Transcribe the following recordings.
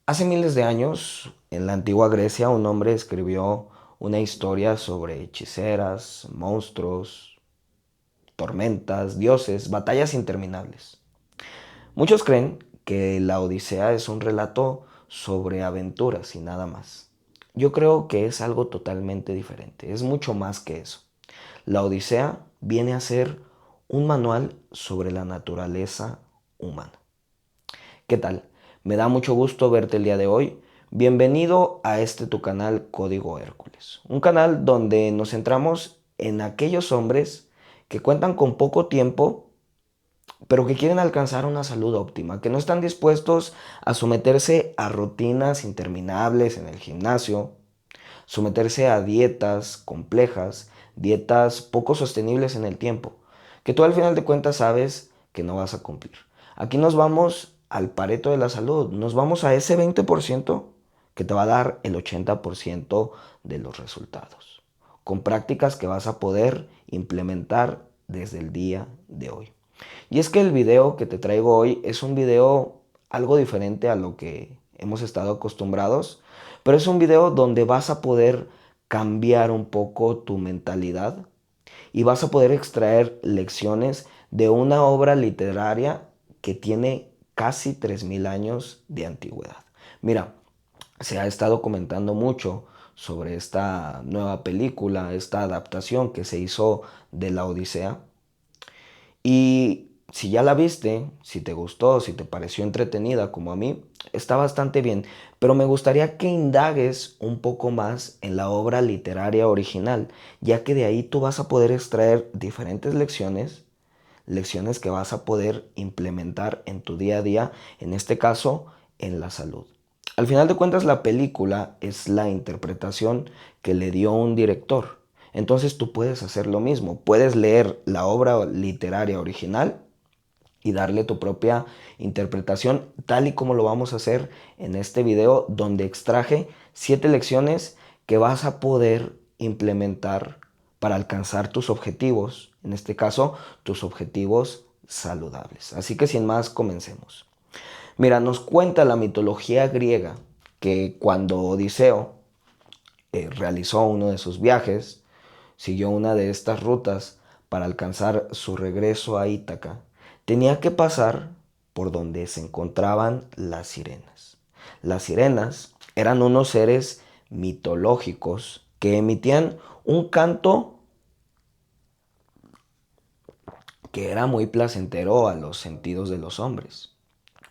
Hace miles de años, en la antigua Grecia, un hombre escribió una historia sobre hechiceras, monstruos, tormentas, dioses, batallas interminables. Muchos creen que la Odisea es un relato sobre aventuras y nada más. Yo creo que es algo totalmente diferente, es mucho más que eso. La Odisea viene a ser un manual sobre la naturaleza humana. ¿Qué tal? Me da mucho gusto verte el día de hoy. Bienvenido a este tu canal Código Hércules, un canal donde nos centramos en aquellos hombres que cuentan con poco tiempo, pero que quieren alcanzar una salud óptima, que no están dispuestos a someterse a rutinas interminables en el gimnasio, someterse a dietas complejas, dietas poco sostenibles en el tiempo, que tú al final de cuentas sabes que no vas a cumplir. Aquí nos vamos al Pareto de la salud, nos vamos a ese 20% que te va a dar el 80% de los resultados, con prácticas que vas a poder implementar desde el día de hoy. Y es que el video que te traigo hoy es un video algo diferente a lo que hemos estado acostumbrados, pero es un video donde vas a poder cambiar un poco tu mentalidad y vas a poder extraer lecciones de una obra literaria que tiene casi 3000 años de antigüedad. Mira, se ha estado comentando mucho sobre esta nueva película, esta adaptación que se hizo de la Odisea. Y si ya la viste, si te gustó, si te pareció entretenida como a mí, está bastante bien. Pero me gustaría que indagues un poco más en la obra literaria original, ya que de ahí tú vas a poder extraer diferentes lecciones, lecciones que vas a poder implementar en tu día a día, en este caso, en la salud. Al final de cuentas, la película es la interpretación que le dio un director. Entonces tú puedes hacer lo mismo. Puedes leer la obra literaria original y darle tu propia interpretación, tal y como lo vamos a hacer en este video, donde extraje 7 lecciones que vas a poder implementar para alcanzar tus objetivos, en este caso, tus objetivos saludables. Así que sin más, comencemos. Mira, nos cuenta la mitología griega que cuando Odiseo realizó uno de sus viajes, siguió una de estas rutas para alcanzar su regreso a Ítaca, tenía que pasar por donde se encontraban las sirenas. Las sirenas eran unos seres mitológicos que emitían un canto que era muy placentero a los sentidos de los hombres.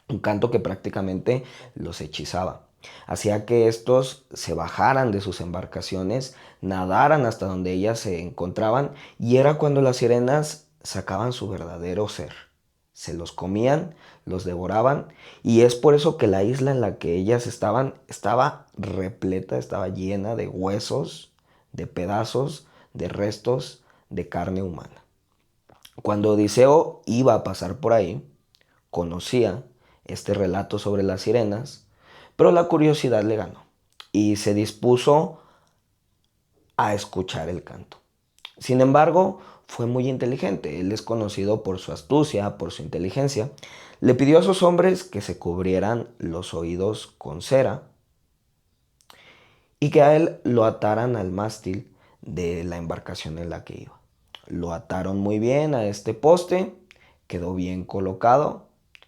Un canto que prácticamente los hechizaba. Hacía que estos se bajaran de sus embarcaciones, nadaran hasta donde ellas se encontraban, y era cuando las sirenas sacaban su verdadero ser. Se los comían, los devoraban, y es por eso que la isla en la que ellas estaban estaba repleta, estaba llena de huesos, de pedazos, de restos de carne humana. Cuando Odiseo iba a pasar por ahí, conocía este relato sobre las sirenas, pero la curiosidad le ganó y se dispuso a escuchar el canto. Sin embargo, fue muy inteligente. Él es conocido por su astucia, por su inteligencia. Le pidió a sus hombres que se cubrieran los oídos con cera y que a él lo ataran al mástil de la embarcación en la que iba. Lo ataron muy bien a este poste, quedó bien colocado.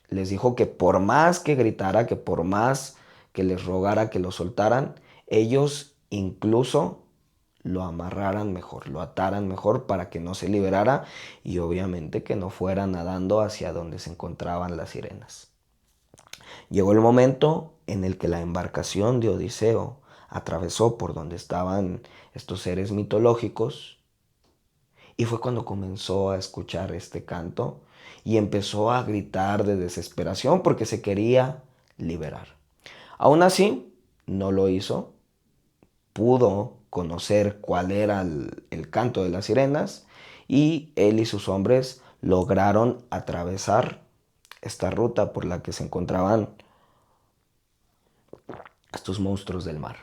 Les dijo que por más que gritara, que por más que les rogara que lo soltaran, ellos incluso lo amarraran mejor, lo ataran mejor para que no se liberara y obviamente que no fuera nadando hacia donde se encontraban las sirenas. Llegó el momento en el que la embarcación de Odiseo atravesó por donde estaban estos seres mitológicos y fue cuando comenzó a escuchar este canto y empezó a gritar de desesperación porque se quería liberar. Aún así, no lo hizo, pudo conocer cuál era el canto de las sirenas y él y sus hombres lograron atravesar esta ruta por la que se encontraban estos monstruos del mar.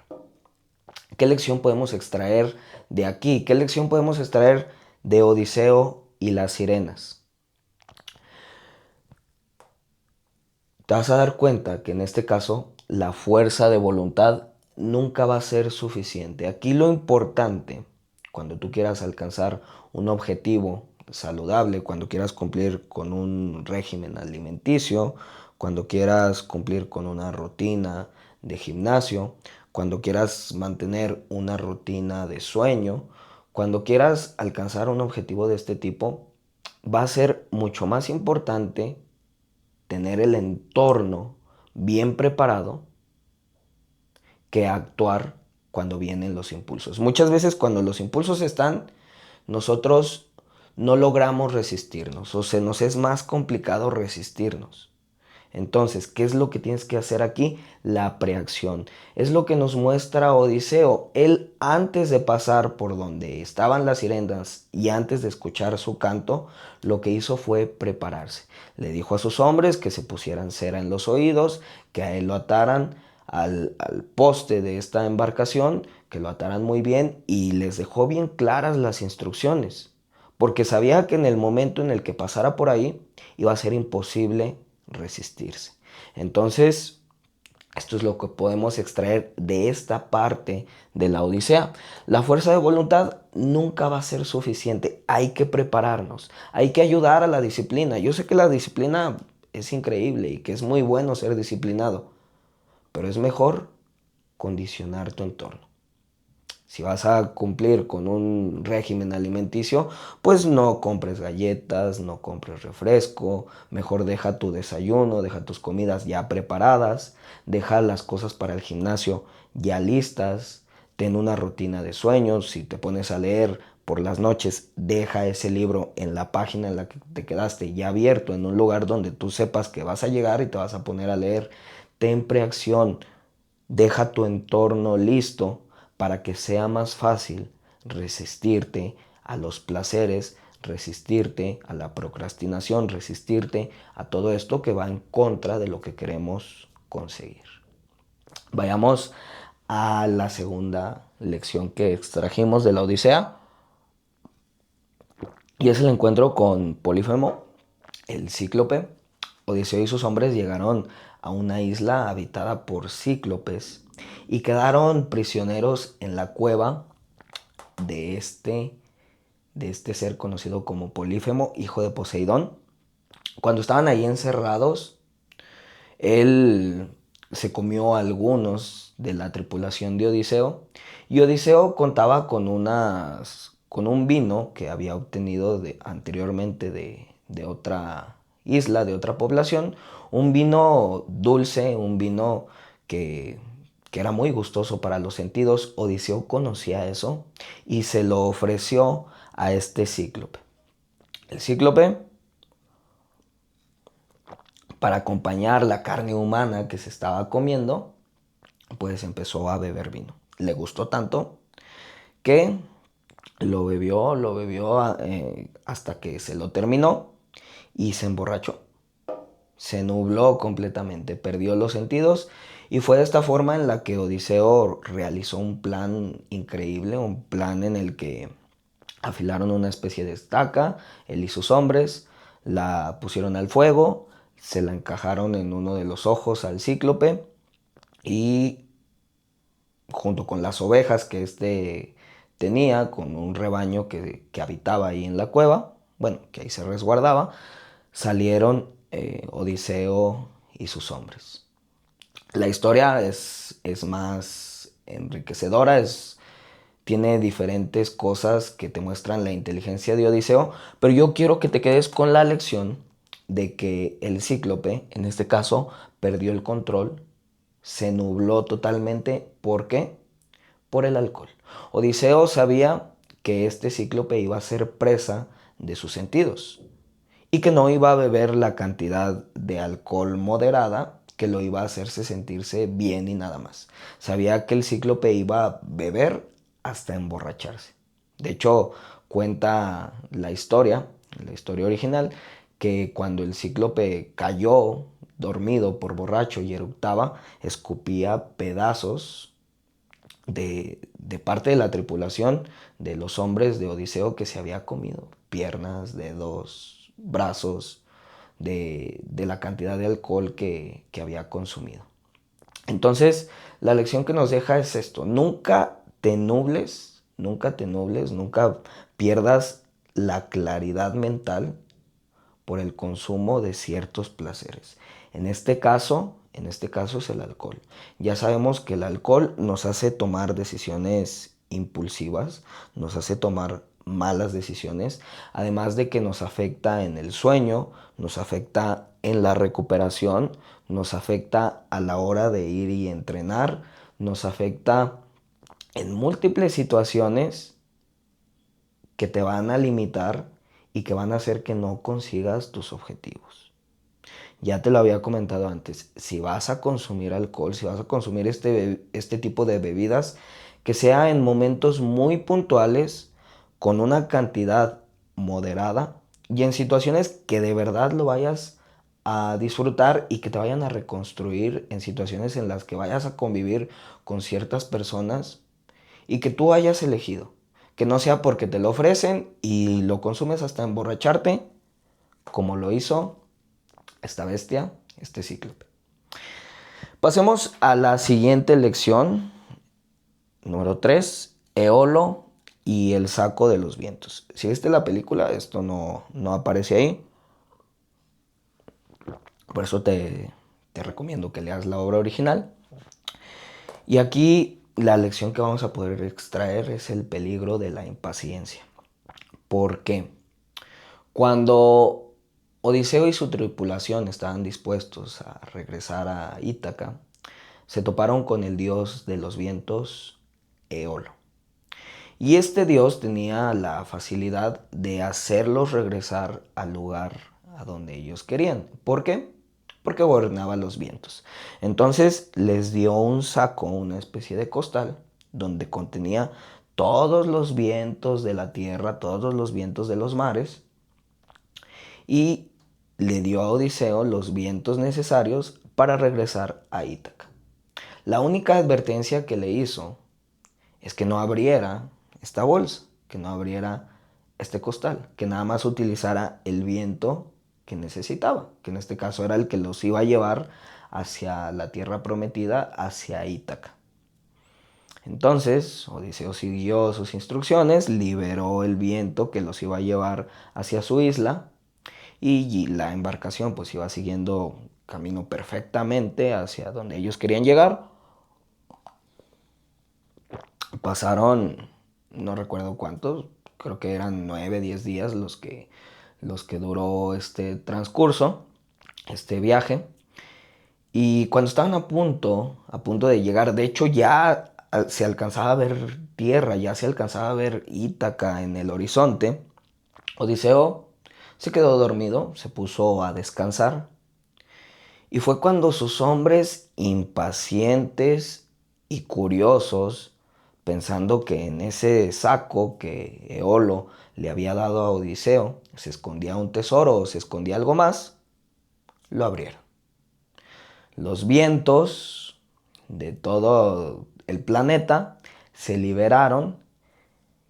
¿Qué lección podemos extraer de aquí? ¿Qué lección podemos extraer de Odiseo y las sirenas? Te vas a dar cuenta que en este caso la fuerza de voluntad nunca va a ser suficiente. Aquí lo importante, cuando tú quieras alcanzar un objetivo saludable, cuando quieras cumplir con un régimen alimenticio, cuando quieras cumplir con una rutina de gimnasio, cuando quieras mantener una rutina de sueño, cuando quieras alcanzar un objetivo de este tipo, va a ser mucho más importante tener el entorno bien preparado que actuar cuando vienen los impulsos. Muchas veces cuando los impulsos están, nosotros no logramos resistirnos o se nos es más complicado resistirnos. Entonces, ¿qué es lo que tienes que hacer aquí? La preacción. Es lo que nos muestra Odiseo. Él, antes de pasar por donde estaban las sirenas y antes de escuchar su canto, lo que hizo fue prepararse. Le dijo a sus hombres que se pusieran cera en los oídos, que a él lo ataran al poste de esta embarcación, que lo ataran muy bien y les dejó bien claras las instrucciones, porque sabía que en el momento en el que pasara por ahí iba a ser imposible resistirse. Entonces, esto es lo que podemos extraer de esta parte de la Odisea. La fuerza de voluntad nunca va a ser suficiente. Hay que prepararnos. Hay que ayudar a la disciplina. Yo sé que la disciplina es increíble y que es muy bueno ser disciplinado, pero es mejor condicionar tu entorno. Si vas a cumplir con un régimen alimenticio, pues no compres galletas, no compres refresco, mejor deja tu desayuno, deja tus comidas ya preparadas, deja las cosas para el gimnasio ya listas, ten una rutina de sueños, si te pones a leer por las noches, deja ese libro en la página en la que te quedaste ya abierto, en un lugar donde tú sepas que vas a llegar y te vas a poner a leer. Ten preacción, deja tu entorno listo para que sea más fácil resistirte a los placeres, resistirte a la procrastinación, resistirte a todo esto que va en contra de lo que queremos conseguir. Vayamos a la segunda lección que extrajimos de la Odisea y es el encuentro con Polifemo, el cíclope. Odiseo y sus hombres llegaron a una isla habitada por cíclopes y quedaron prisioneros en la cueva de este ser conocido como Polífemo, hijo de Poseidón. Cuando estaban ahí encerrados, él se comió a algunos de la tripulación de Odiseo y Odiseo contaba con un vino que había obtenido anteriormente de otra isla, de otra población, un vino dulce, un vino que, que era muy gustoso para los sentidos. Odiseo conocía eso y se lo ofreció a este cíclope. El cíclope, para acompañar la carne humana que se estaba comiendo, pues empezó a beber vino. Le gustó tanto que lo bebió hasta que se lo terminó y se emborrachó. Se nubló completamente, perdió los sentidos y fue de esta forma en la que Odiseo realizó un plan increíble, un plan en el que afilaron una especie de estaca, él y sus hombres, la pusieron al fuego, se la encajaron en uno de los ojos al cíclope y junto con las ovejas que éste tenía, con un rebaño que habitaba ahí en la cueva, bueno, que ahí se resguardaba, salieron Odiseo y sus hombres. La historia es más enriquecedora, tiene diferentes cosas que te muestran la inteligencia de Odiseo, pero yo quiero que te quedes con la lección de que el cíclope, en este caso, perdió el control, se nubló totalmente. ¿Por qué? Por el alcohol. Odiseo sabía que este cíclope iba a ser presa de sus sentidos y que no iba a beber la cantidad de alcohol moderada que lo iba a hacerse sentirse bien y nada más. Sabía que el cíclope iba a beber hasta emborracharse. De hecho, cuenta la historia original, que cuando el cíclope cayó dormido por borracho y eructaba, escupía pedazos de parte de la tripulación de los hombres de Odiseo que se había comido. Piernas, dedos, brazos, de la cantidad de alcohol que había consumido. Entonces, la lección que nos deja es esto: nunca te nubles, nunca te nubles, nunca pierdas la claridad mental por el consumo de ciertos placeres. En este caso es el alcohol. Ya sabemos que el alcohol nos hace tomar decisiones impulsivas, nos hace tomar malas decisiones, además de que nos afecta en el sueño, nos afecta en la recuperación, nos afecta a la hora de ir y entrenar, nos afecta en múltiples situaciones que te van a limitar y que van a hacer que no consigas tus objetivos. Ya te lo había comentado antes: si vas a consumir alcohol, si vas a consumir este tipo de bebidas, que sea en momentos muy puntuales, con una cantidad moderada y en situaciones que de verdad lo vayas a disfrutar y que te vayan a reconstruir, en situaciones en las que vayas a convivir con ciertas personas y que tú hayas elegido. Que no sea porque te lo ofrecen y lo consumes hasta emborracharte, como lo hizo esta bestia, este cíclope. Pasemos a la siguiente lección, número 3: Eolo y el saco de los vientos. Si viste la película, esto no aparece ahí. Por eso te recomiendo que leas la obra original. Y aquí la lección que vamos a poder extraer es el peligro de la impaciencia. ¿Por qué? Cuando Odiseo y su tripulación estaban dispuestos a regresar a Ítaca, se toparon con el dios de los vientos, Eolo. Y este dios tenía la facilidad de hacerlos regresar al lugar a donde ellos querían. ¿Por qué? Porque gobernaba los vientos. Entonces les dio un saco, una especie de costal, donde contenía todos los vientos de la tierra, todos los vientos de los mares, y le dio a Odiseo los vientos necesarios para regresar a Ítaca. La única advertencia que le hizo es que no abriera esta bolsa, que no abriera este costal, que nada más utilizara el viento que necesitaba, que en este caso era el que los iba a llevar hacia la tierra prometida, hacia Ítaca. Entonces Odiseo siguió sus instrucciones, liberó el viento que los iba a llevar hacia su isla, y la embarcación pues iba siguiendo camino perfectamente hacia donde ellos querían llegar. Pasaron, no recuerdo cuántos, creo que eran 9, 10 días los que duró este transcurso, este viaje. Y cuando estaban a punto de llegar, de hecho ya se alcanzaba a ver tierra, ya se alcanzaba a ver Ítaca en el horizonte, Odiseo se quedó dormido, se puso a descansar. Y fue cuando sus hombres, impacientes y curiosos, pensando que en ese saco que Eolo le había dado a Odiseo se escondía un tesoro o se escondía algo más, lo abrieron. Los vientos de todo el planeta se liberaron,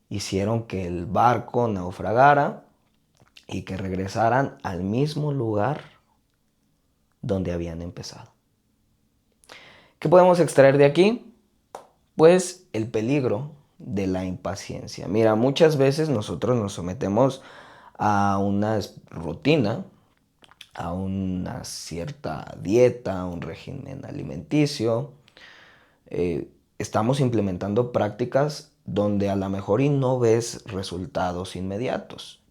hicieron que el barco naufragara y que regresaran al mismo lugar donde habían empezado. ¿Qué podemos extraer de aquí? Pues el peligro de la impaciencia. Mira, muchas veces nosotros nos sometemos a una rutina, a una cierta dieta, a un régimen alimenticio. Estamos implementando prácticas donde a lo mejor y no ves resultados inmediatos.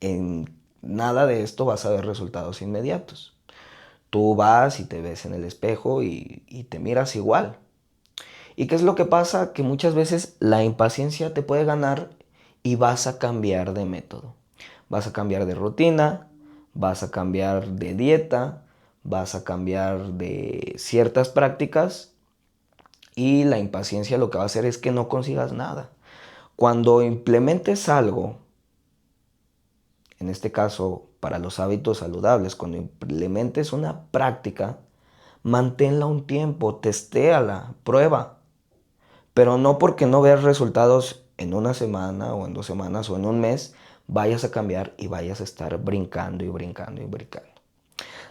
En nada de esto vas a ver resultados inmediatos. Tú vas y te ves en el espejo y te miras igual. ¿Y qué es lo que pasa? Que muchas veces la impaciencia te puede ganar y vas a cambiar de método. Vas a cambiar de rutina, vas a cambiar de dieta, vas a cambiar de ciertas prácticas, y la impaciencia lo que va a hacer es que no consigas nada. Cuando implementes algo, en este caso para los hábitos saludables, cuando implementes una práctica, manténla un tiempo, testéala, prueba. Pero no porque no veas resultados en una semana o en 2 semanas o en un mes, vayas a cambiar y vayas a estar brincando y brincando y brincando.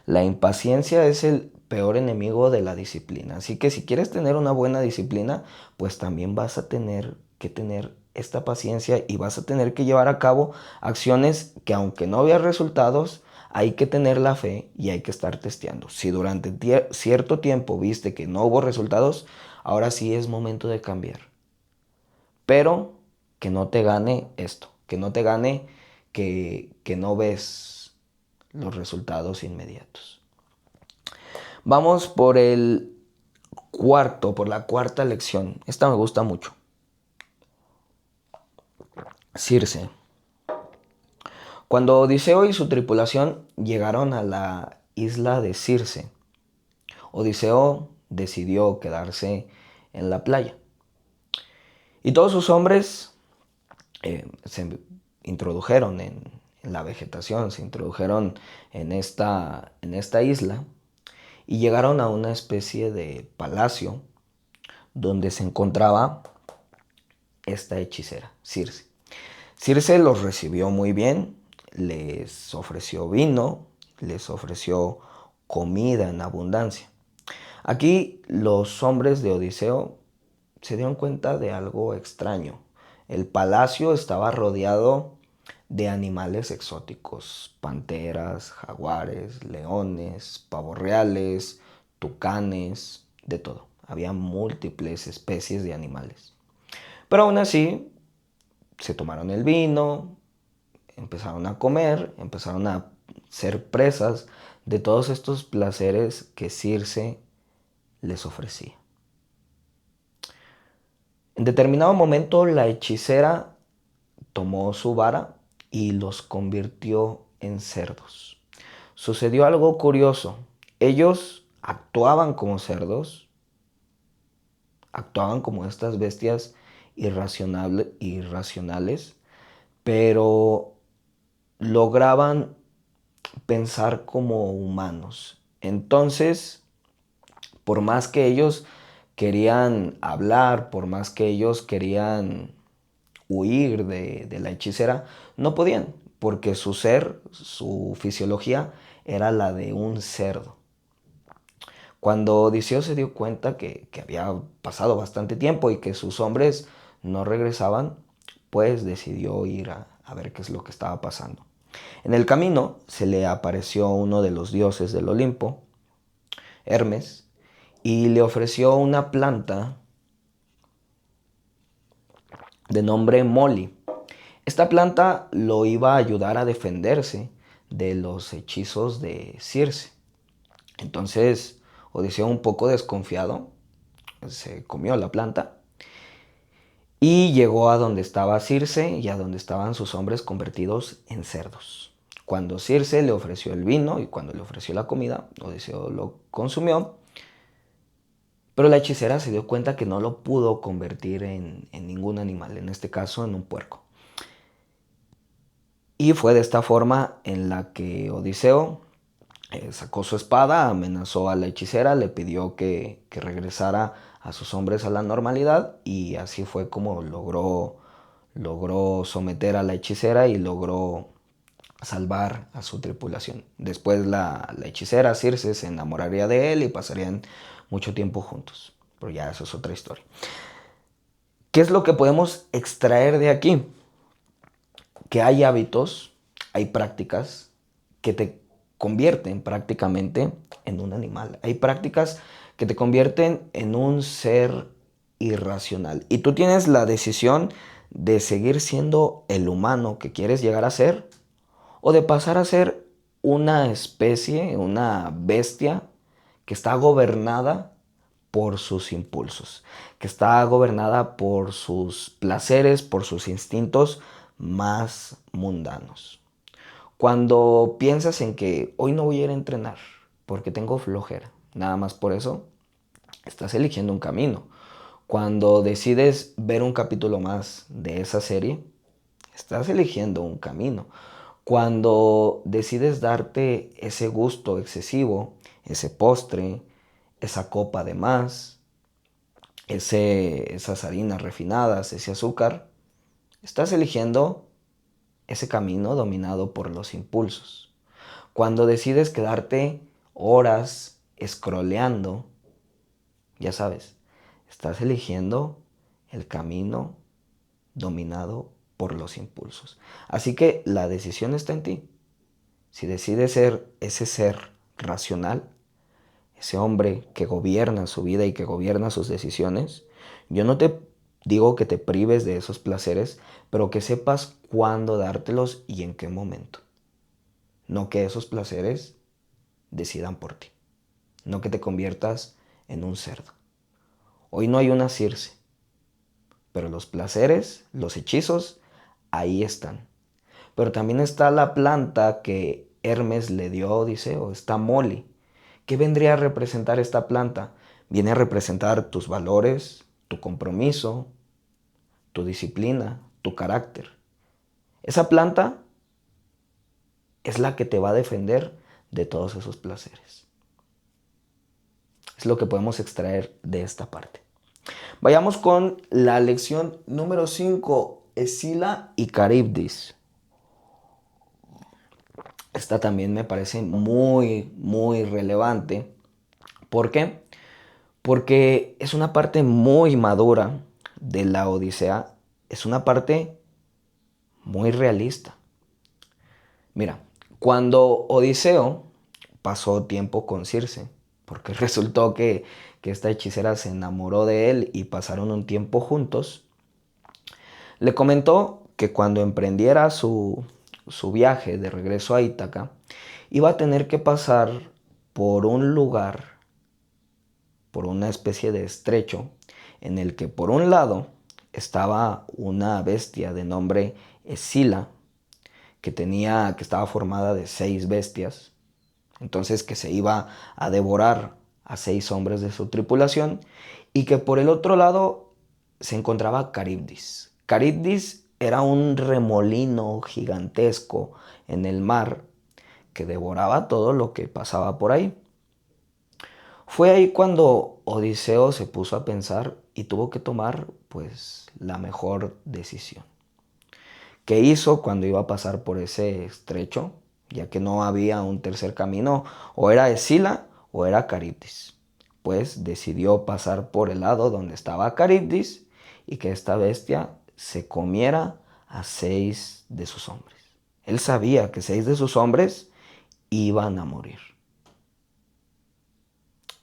La impaciencia es el peor enemigo de la disciplina. Así que si quieres tener una buena disciplina, pues también vas a tener que tener esta paciencia y vas a tener que llevar a cabo acciones que aunque no veas resultados, hay que tener la fe y hay que estar testeando. Si durante cierto tiempo viste que no hubo resultados, ahora sí es momento de cambiar. Pero que no te gane esto, que no te gane que no ves los resultados inmediatos. Vamos por la cuarta lección. Esta me gusta mucho. Circe. Cuando Odiseo y su tripulación llegaron a la isla de Circe, Odiseo decidió quedarse en la playa. Y todos sus hombres se introdujeron en la vegetación, se introdujeron en esta isla y llegaron a una especie de palacio donde se encontraba esta hechicera, Circe. Circe los recibió muy bien, les ofreció vino, les ofreció comida en abundancia. Aquí los hombres de Odiseo se dieron cuenta de algo extraño. El palacio estaba rodeado de animales exóticos, panteras, jaguares, leones, pavos reales, tucanes, de todo. Había múltiples especies de animales. Pero aún así, se tomaron el vino, empezaron a comer, empezaron a ser presas de todos estos placeres que Circe les ofrecía. En determinado momento la hechicera tomó su vara y los convirtió en cerdos. Sucedió algo curioso. Ellos actuaban como cerdos, actuaban como estas bestias irracionales, pero lograban pensar como humanos. Entonces, por más que ellos querían hablar, por más que ellos querían huir de la hechicera, no podían, porque su ser, su fisiología era la de un cerdo. Cuando Odiseo se dio cuenta que había pasado bastante tiempo y que sus hombres no regresaban, pues decidió ir a ver qué es lo que estaba pasando. En el camino se le apareció uno de los dioses del Olimpo, Hermes, y le ofreció una planta de nombre Moli. Esta planta lo iba a ayudar a defenderse de los hechizos de Circe. Entonces, Odiseo, un poco desconfiado, se comió la planta y llegó a donde estaba Circe y a donde estaban sus hombres convertidos en cerdos. Cuando Circe le ofreció el vino y cuando le ofreció la comida, Odiseo lo consumió, pero la hechicera se dio cuenta que no lo pudo convertir en ningún animal, en este caso en un puerco. Y fue de esta forma en la que Odiseo sacó su espada, amenazó a la hechicera, le pidió que regresara a sus hombres a la normalidad y así fue como logró someter a la hechicera y logró salvar a su tripulación. Después la hechicera Circe se enamoraría de él y pasarían mucho tiempo juntos. Pero ya eso es otra historia. ¿Qué es lo que podemos extraer de aquí? Que hay hábitos, hay prácticas que te convierten prácticamente en un animal. Hay prácticas que te convierten en un ser irracional. Y tú tienes la decisión de seguir siendo el humano que quieres llegar a ser o de pasar a ser una especie, una bestia que está gobernada por sus impulsos, que está gobernada por sus placeres, por sus instintos más mundanos. Cuando piensas en que hoy no voy a ir a entrenar porque tengo flojera, nada más por eso, estás eligiendo un camino. Cuando decides ver un capítulo más de esa serie, estás eligiendo un camino. Cuando decides darte ese gusto excesivo, ese postre, esa copa de más, esas harinas refinadas, ese azúcar, estás eligiendo ese camino dominado por los impulsos. Cuando decides quedarte horas scrolleando, ya sabes, estás eligiendo el camino dominado por los impulsos. Así que la decisión está en ti. Si decides ser ese ser racional, ese hombre que gobierna su vida y que gobierna sus decisiones, yo no te digo que te prives de esos placeres, pero que sepas cuándo dártelos y en qué momento. No que esos placeres decidan por ti. No que te conviertas en un cerdo. Hoy no hay una Circe, pero los placeres, los hechizos, ahí están. Pero también está la planta que Hermes le dio a Odiseo, está Moli. ¿Qué vendría a representar esta planta? Viene a representar tus valores, tu compromiso, tu disciplina, tu carácter. Esa planta es la que te va a defender de todos esos placeres. Es lo que podemos extraer de esta parte. Vayamos con la lección número 5, Escila y Caribdis. Esta también me parece muy relevante. ¿Por qué? Porque es una parte muy madura de la Odisea. Es una parte muy realista. Mira, cuando Odiseo pasó tiempo con Circe, porque resultó que esta hechicera se enamoró de él y pasaron un tiempo juntos, le comentó que cuando emprendiera su viaje de regreso a Ítaca, iba a tener que pasar por un lugar, por una especie de estrecho, en el que por un lado estaba una bestia de nombre Escila, que estaba formada de 6 bestias, entonces que se iba a devorar a 6 hombres de su tripulación, y que por el otro lado se encontraba Caribdis. Caribdis era un remolino gigantesco en el mar que devoraba todo lo que pasaba por ahí. Fue ahí cuando Odiseo se puso a pensar y tuvo que tomar pues la mejor decisión. ¿Qué hizo cuando iba a pasar por ese estrecho? Ya que no había un tercer camino, o era Escila o era Caribdis. Pues decidió pasar por el lado donde estaba Caribdis y que esta bestia se comiera a 6 de sus hombres. Él sabía que 6 de sus hombres iban a morir.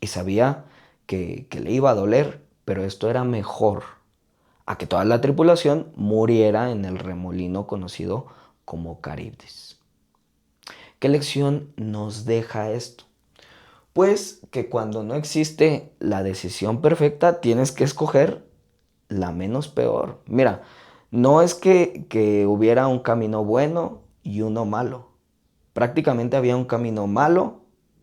Y sabía que le iba a doler, pero esto era mejor a que toda la tripulación muriera en el remolino conocido como Caribdis. ¿Qué lección nos deja esto? Pues que cuando no existe la decisión perfecta, tienes que escoger la menos peor. Mira, no es que hubiera un camino bueno y uno malo. Prácticamente había un camino malo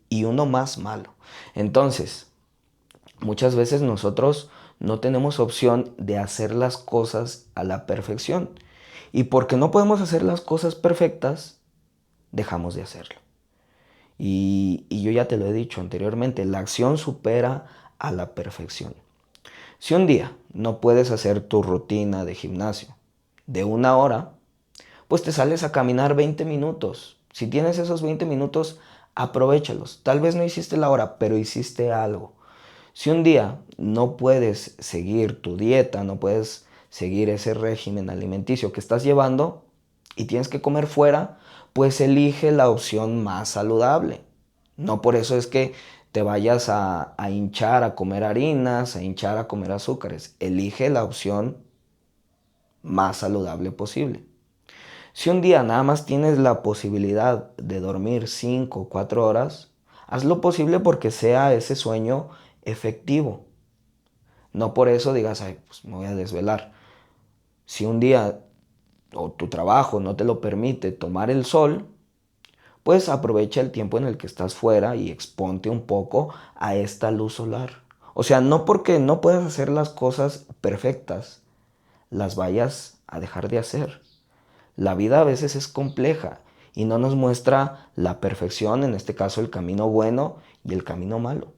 y uno más malo. Entonces, muchas veces nosotros no tenemos opción de hacer las cosas a la perfección. Y porque no podemos hacer las cosas perfectas, dejamos de hacerlo. Y yo ya te lo he dicho anteriormente, la acción supera a la perfección. Si un día no puedes hacer tu rutina de gimnasio de 1 hora, pues te sales a caminar 20 minutos. Si tienes esos 20 minutos, aprovéchalos. Tal vez no hiciste la hora, pero hiciste algo. Si un día no puedes seguir tu dieta, no puedes seguir ese régimen alimenticio que estás llevando y tienes que comer fuera, pues elige la opción más saludable. No por eso es que te vayas a hinchar a comer harinas, a hinchar a comer azúcares. Elige la opción más saludable posible. Si un día nada más tienes la posibilidad de dormir 5 o 4 horas, haz lo posible porque sea ese sueño efectivo. No por eso digas, ay, pues me voy a desvelar. Si un día o tu trabajo no te lo permite tomar el sol, pues aprovecha el tiempo en el que estás fuera y exponte un poco a esta luz solar. O sea, no porque no puedas hacer las cosas perfectas, las vayas a dejar de hacer. La vida a veces es compleja y no nos muestra la perfección, en este caso el camino bueno y el camino malo.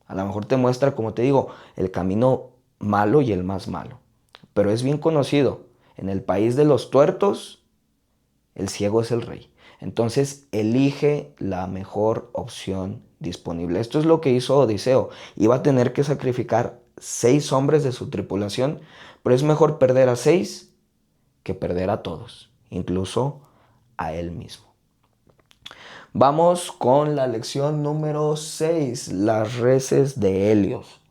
A lo mejor te muestra, como te digo, el camino malo y el más malo. Pero es bien conocido, en el país de los tuertos, el ciego es el rey. Entonces elige la mejor opción disponible. Esto es lo que hizo Odiseo. Iba a tener que sacrificar 6 hombres de su tripulación, pero es mejor perder a 6 que perder a todos, incluso a él mismo. Vamos con la lección número 6, las reses de Helios.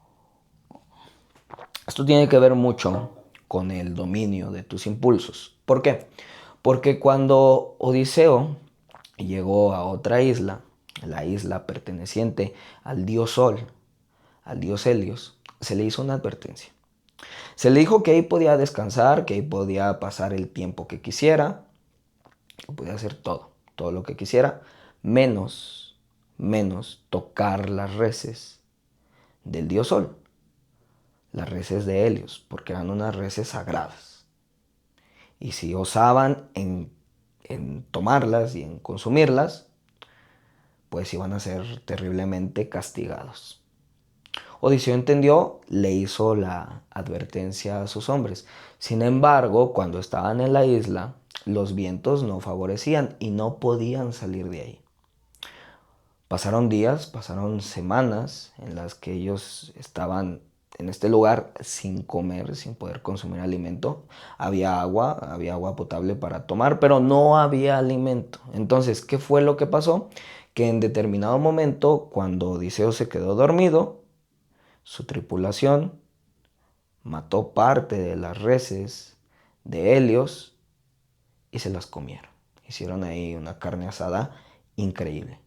Esto tiene que ver mucho con el dominio de tus impulsos. ¿Por qué? Porque cuando Odiseo llegó a otra isla, la isla perteneciente al dios Sol, al dios Helios, se le hizo una advertencia. Se le dijo que ahí podía descansar, que ahí podía pasar el tiempo que quisiera, que podía hacer todo lo que quisiera, menos tocar las reses del dios Sol, las reses de Helios, porque eran unas reses sagradas. Y si osaban en tomarlas y en consumirlas, pues iban a ser terriblemente castigados. Odiseo entendió, le hizo la advertencia a sus hombres. Sin embargo, cuando estaban en la isla, los vientos no favorecían y no podían salir de ahí. Pasaron días, pasaron semanas en las que ellos estaban en este lugar sin comer, sin poder consumir alimento. Había agua potable para tomar, pero no había alimento. Entonces, ¿qué fue lo que pasó? Que en determinado momento, cuando Odiseo se quedó dormido, su tripulación mató parte de las reses de Helios y se las comieron. Hicieron ahí una carne asada increíble.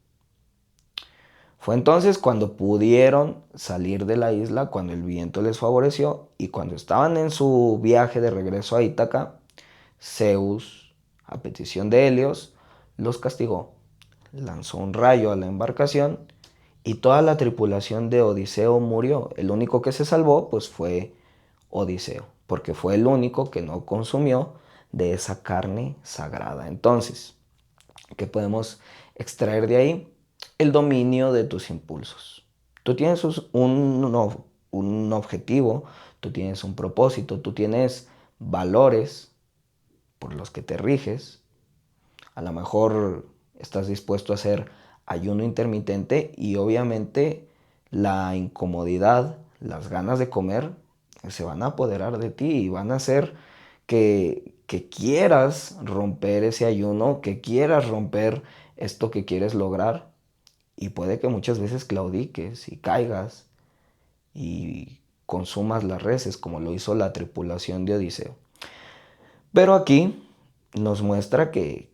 Fue entonces cuando pudieron salir de la isla, cuando el viento les favoreció y cuando estaban en su viaje de regreso a Ítaca, Zeus, a petición de Helios, los castigó. Lanzó un rayo a la embarcación y toda la tripulación de Odiseo murió. El único que se salvó pues fue Odiseo, porque fue el único que no consumió de esa carne sagrada. Entonces, ¿qué podemos extraer de ahí? El dominio de tus impulsos. Tú tienes un objetivo, tú tienes un propósito, tú tienes valores por los que te riges. A lo mejor estás dispuesto a hacer ayuno intermitente y obviamente la incomodidad, las ganas de comer se van a apoderar de ti y van a hacer que quieras romper ese ayuno, que quieras romper esto que quieres lograr. Y puede que muchas veces claudiques y caigas y consumas las reses como lo hizo la tripulación de Odiseo. Pero aquí nos muestra que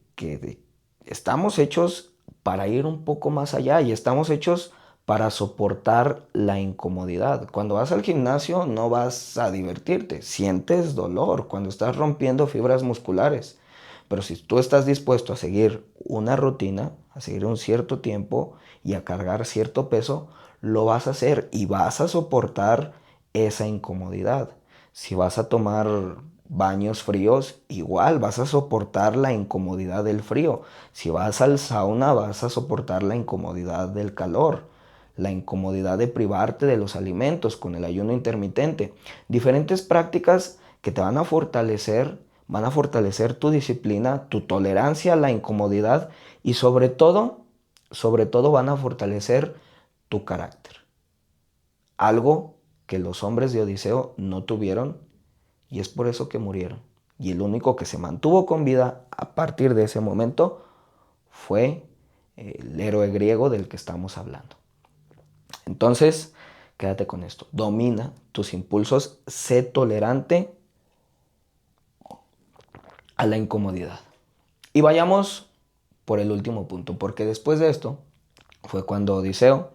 estamos hechos para ir un poco más allá y estamos hechos para soportar la incomodidad. Cuando vas al gimnasio no vas a divertirte, sientes dolor cuando estás rompiendo fibras musculares. Pero si tú estás dispuesto a seguir una rutina, a seguir un cierto tiempo y a cargar cierto peso, lo vas a hacer y vas a soportar esa incomodidad. Si vas a tomar baños fríos, igual vas a soportar la incomodidad del frío. Si vas al sauna, vas a soportar la incomodidad del calor, la incomodidad de privarte de los alimentos con el ayuno intermitente. Diferentes prácticas que te van a fortalecer tu disciplina, tu tolerancia a la incomodidad y sobre todo van a fortalecer tu carácter. Algo que los hombres de Odiseo no tuvieron y es por eso que murieron. Y el único que se mantuvo con vida a partir de ese momento fue el héroe griego del que estamos hablando. Entonces, quédate con esto. Domina tus impulsos, sé tolerante a la incomodidad. Y vayamos por el último punto, porque después de esto fue cuando Odiseo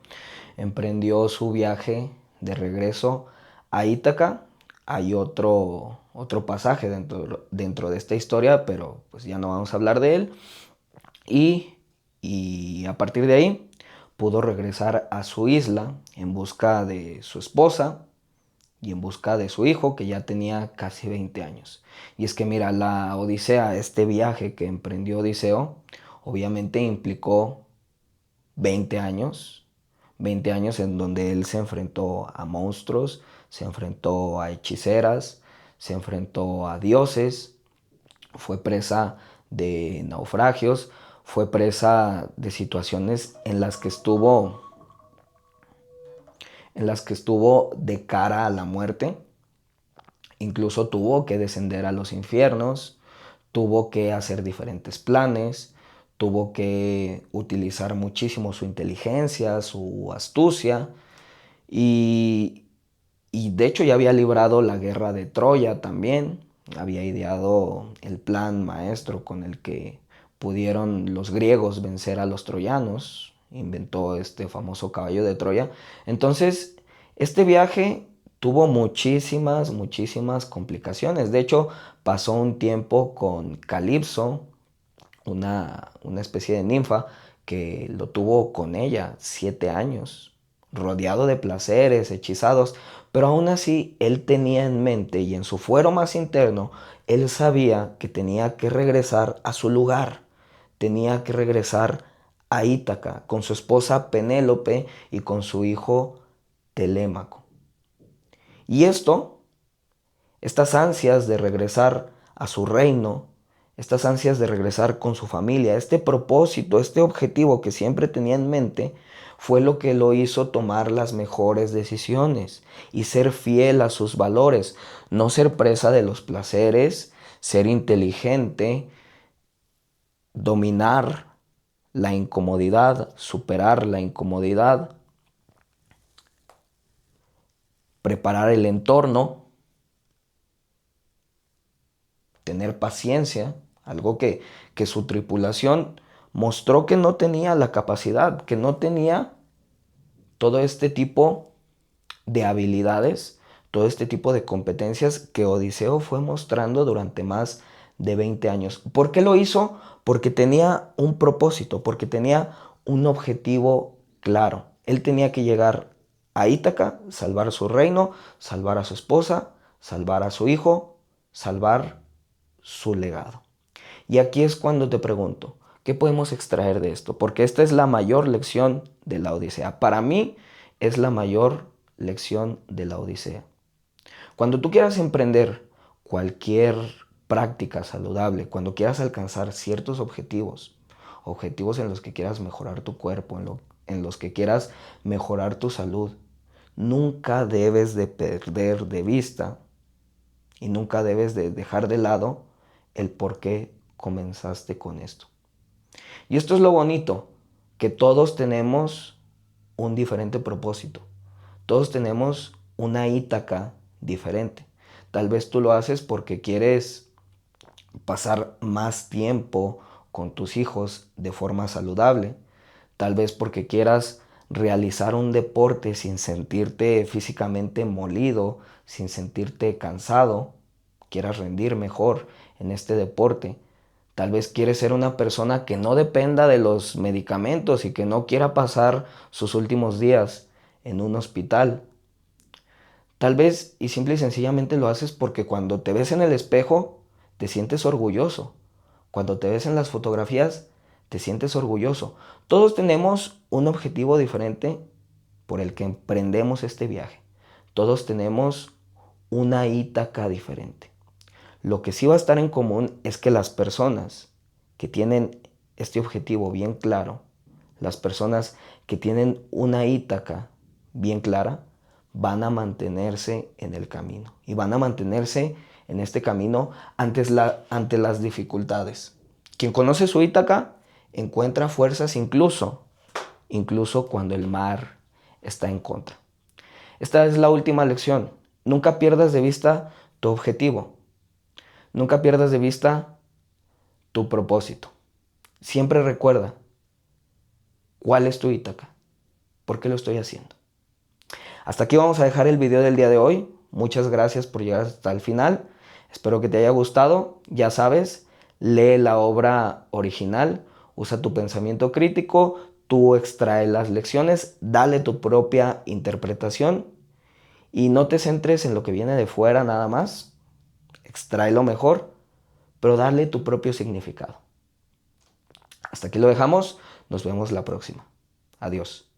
emprendió su viaje de regreso a Ítaca. Hay otro pasaje dentro de esta historia, pero pues ya no vamos a hablar de él. Y a partir de ahí pudo regresar a su isla en busca de su esposa y en busca de su hijo, que ya tenía casi 20 años. Y es que mira, la Odisea, este viaje que emprendió Odiseo, obviamente implicó 20 años, 20 años en donde él se enfrentó a monstruos, se enfrentó a hechiceras, se enfrentó a dioses, fue presa de naufragios, fue presa de situaciones en las que estuvo en las que estuvo de cara a la muerte. Incluso tuvo que descender a los infiernos, tuvo que hacer diferentes planes, tuvo que utilizar muchísimo su inteligencia, su astucia y, y de hecho ya había librado la guerra de Troya también, había ideado el plan maestro con el que pudieron los griegos vencer a los troyanos, inventó este famoso caballo de Troya. Entonces, este viaje tuvo muchísimas complicaciones. De hecho, pasó un tiempo con Calipso, una especie de ninfa, que lo tuvo con ella 7 años, rodeado de placeres, hechizados, pero aún así él tenía en mente y en su fuero más interno, él sabía que tenía que regresar a su lugar, tenía que regresar a Ítaca con su esposa Penélope y con su hijo Telémaco. Y estas ansias de regresar a su reino, estas ansias de regresar con su familia, este propósito, este objetivo que siempre tenía en mente, fue lo que lo hizo tomar las mejores decisiones y ser fiel a sus valores, no ser presa de los placeres, ser inteligente, dominar la incomodidad, superar la incomodidad, preparar el entorno, tener paciencia, algo que su tripulación mostró que no tenía la capacidad, que no tenía todo este tipo de habilidades, todo este tipo de competencias que Odiseo fue mostrando durante más de 20 años. ¿Por qué lo hizo? Porque tenía un propósito, porque tenía un objetivo claro. Él tenía que llegar a Ítaca, salvar su reino, salvar a su esposa, salvar a su hijo, salvar su legado. Y aquí es cuando te pregunto, ¿qué podemos extraer de esto? Porque esta es la mayor lección de la Odisea. Para mí es la mayor lección de la Odisea. Cuando tú quieras emprender cualquier práctica saludable, cuando quieras alcanzar ciertos objetivos, objetivos en los que quieras mejorar tu cuerpo, en los que quieras mejorar tu salud, nunca debes de perder de vista y nunca debes de dejar de lado el por qué comenzaste con esto. Y esto es lo bonito, que todos tenemos un diferente propósito. Todos tenemos una Ítaca diferente. Tal vez tú lo haces porque quieres pasar más tiempo con tus hijos de forma saludable. Tal vez porque quieras realizar un deporte sin sentirte físicamente molido, sin sentirte cansado. Quieras rendir mejor en este deporte. Tal vez quieres ser una persona que no dependa de los medicamentos y que no quiera pasar sus últimos días en un hospital. Tal vez y simple y sencillamente lo haces porque cuando te ves en el espejo te sientes orgulloso. Cuando te ves en las fotografías te sientes orgulloso. Todos tenemos un objetivo diferente por el que emprendemos este viaje. Todos tenemos una Ítaca diferente. Lo que sí va a estar en común es que las personas que tienen este objetivo bien claro, las personas que tienen una Ítaca bien clara, van a mantenerse en el camino y van a mantenerse en este camino ante las dificultades. Quien conoce su Ítaca encuentra fuerzas incluso cuando el mar está en contra. Esta es la última lección. Nunca pierdas de vista tu objetivo. Nunca pierdas de vista tu propósito. Siempre recuerda cuál es tu Ítaca, por qué lo estoy haciendo. Hasta aquí vamos a dejar el video del día de hoy. Muchas gracias por llegar hasta el final. Espero que te haya gustado. Ya sabes, lee la obra original, usa tu pensamiento crítico, tú extrae las lecciones, dale tu propia interpretación y no te centres en lo que viene de fuera nada más. Extrae lo mejor, pero dale tu propio significado. Hasta aquí lo dejamos. Nos vemos la próxima. Adiós.